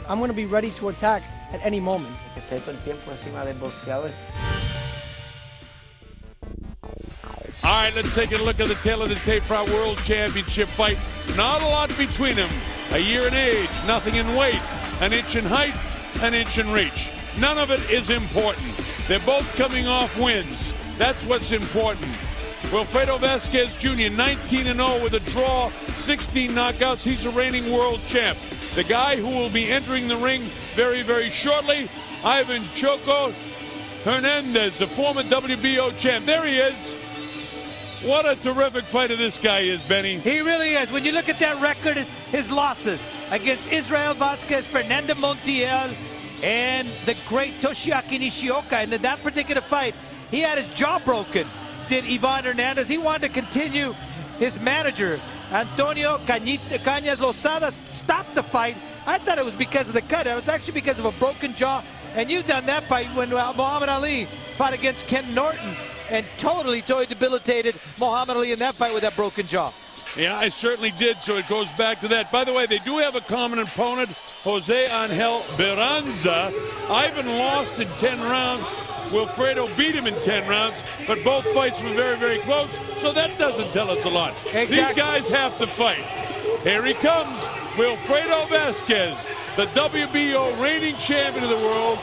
I'm going to be ready to attack at any moment. Que esté todo el tiempo encima del boxeador. All right, let's take a look at the tail of the tape for our World Championship fight. Not a lot between them. A year in age, nothing in weight, an inch in height, an inch in reach. None of it is important. They're both coming off wins. That's what's important. Wilfredo Vazquez Jr., 19-0 with a draw, 16 knockouts. He's a reigning world champ. The guy who will be entering the ring very, very shortly, Ivan Choco Hernandez, the former WBO champ. There he is. What a terrific fighter this guy is, Benny. He really is. When you look at that record, his losses against Israel Vazquez, Fernando Montiel, and the great Toshiaki Nishioka. And in that particular fight, he had his jaw broken, did Ivan Hernandez. He wanted to continue. His manager, Antonio Cañas Lozada, stopped the fight. I thought it was because of the cut. It was actually because of a broken jaw. And you've done that fight when Muhammad Ali fought against Ken Norton and totally debilitated Muhammad Ali in that fight with that broken jaw. Yeah, I certainly did, so it goes back to that. By the way, they do have a common opponent, Jose Angel Beranza. Ivan lost in 10 rounds. Wilfredo beat him in 10 rounds, but both fights were very, very close, so that doesn't tell us a lot. Exactly. These guys have to fight. Here he comes, Wilfredo Vazquez, the WBO reigning champion of the world.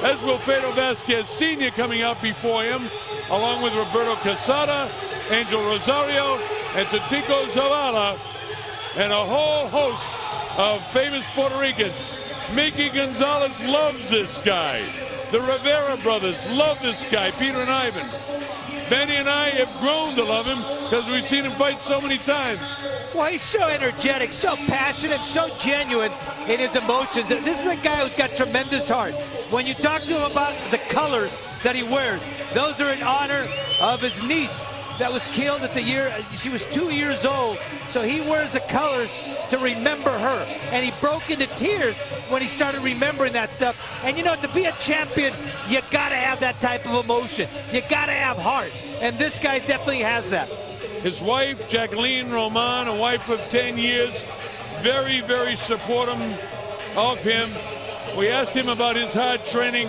As Wilfredo Vazquez Sr. coming out before him, along with Roberto Casada, Angel Rosario, and Tatico Zavala, and a whole host of famous Puerto Ricans. Mickey Gonzalez loves this guy. The Rivera brothers love this guy, Peter and Ivan. Benny and I have grown to love him because we've seen him fight so many times. Well, he's so energetic, so passionate, so genuine in his emotions. This is a guy who's got tremendous heart. When you talk to him about the colors that he wears, those are in honor of his niece that was killed at the year, she was 2 years old. So he wears the colors to remember her. And he broke into tears when he started remembering that stuff. And you know, to be a champion, you gotta have that type of emotion. You gotta have heart. And this guy definitely has that. His wife, Jacqueline Roman, a wife of 10 years, very, very supportive of him. We asked him about his hard training.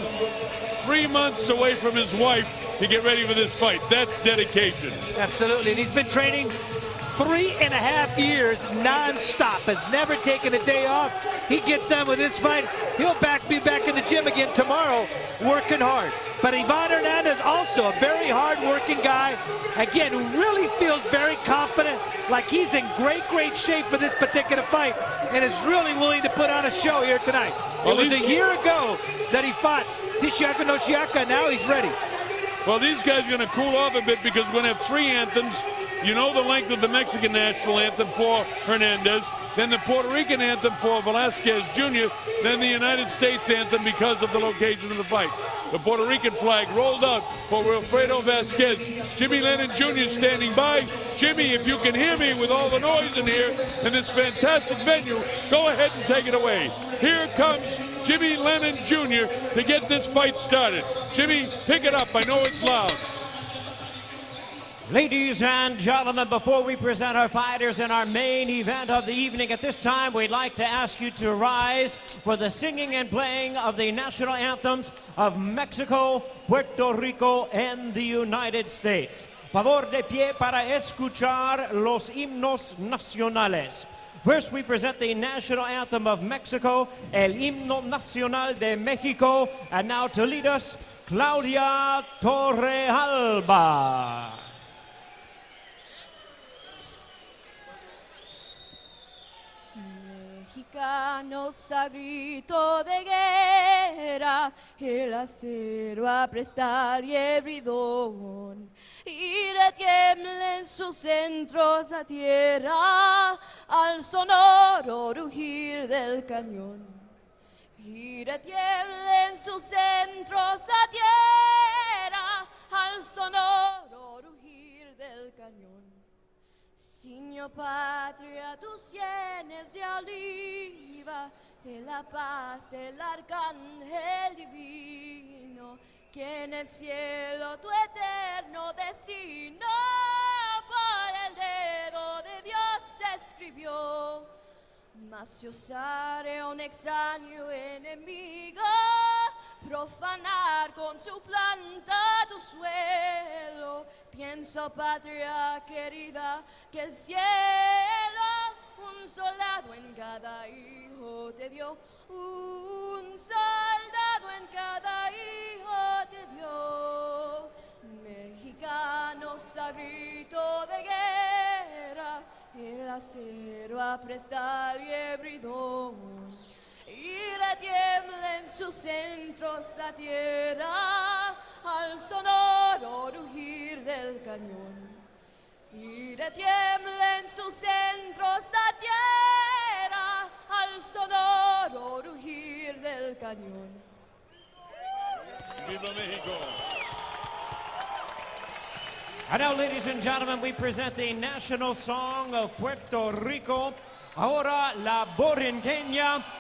3 months away from his wife to get ready for this fight. That's dedication. Absolutely, and he's been training 3.5 years non-stop, has never taken a day off. He gets done with this fight, he'll be back in the gym again tomorrow, working hard. But Ivan Hernandez, also a very hard-working guy, again, who really feels very confident, like he's in great, great shape for this particular fight, and is really willing to put on a show here tonight. Well, it was a year ago that he fought Toshiaki Nishioka, now he's ready. Well, these guys are going to cool off a bit because we're going to have 3 anthems. You know the length of the Mexican national anthem for Hernandez, then the Puerto Rican anthem for Vazquez Jr., then the United States anthem because of the location of the fight. The Puerto Rican flag rolled out for Wilfredo Vazquez. Jimmy Lennon Jr. standing by. Jimmy, if you can hear me with all the noise in here in this fantastic venue, go ahead and take it away. Here comes Jimmy Lennon Jr. to get this fight started. Jimmy, pick it up. I know it's loud. Ladies and gentlemen, before we present our fighters in our main event of the evening, at this time we'd like to ask you to rise for the singing and playing of the national anthems of Mexico, Puerto Rico, and the United States. Favor de pie para escuchar los himnos nacionales. First, we present the national anthem of Mexico, el Himno Nacional de Mexico, and now to lead us, Claudia Torrealba. Mexicanos a grito de guerra, el acero a prestar y el bridón, y retiemblen sus centros la tierra al sonoro rugir del cañón. Y retiemblen sus centros la tierra al sonoro rugir del cañón. Ciño patria, tus sienes de oliva, de la paz del arcángel divino, que en el cielo tu eterno destino por el dedo de Dios escribió. Mas si osare un extraño enemigo profanar con su plantado suelo, pienso, patria querida, que el cielo un soldado en cada hijo te dio, un soldado en cada hijo te dio. Mexicanos a grito de guerra, el acero apresta el hibridón, y retiembla en sus centros la tierra al sonoro rugir del cañón. Y retiembla en sus centros la tierra al sonoro rugir del cañón. ¡Viva México! And now, ladies and gentlemen, we present the national song of Puerto Rico. Ahora la borinqueña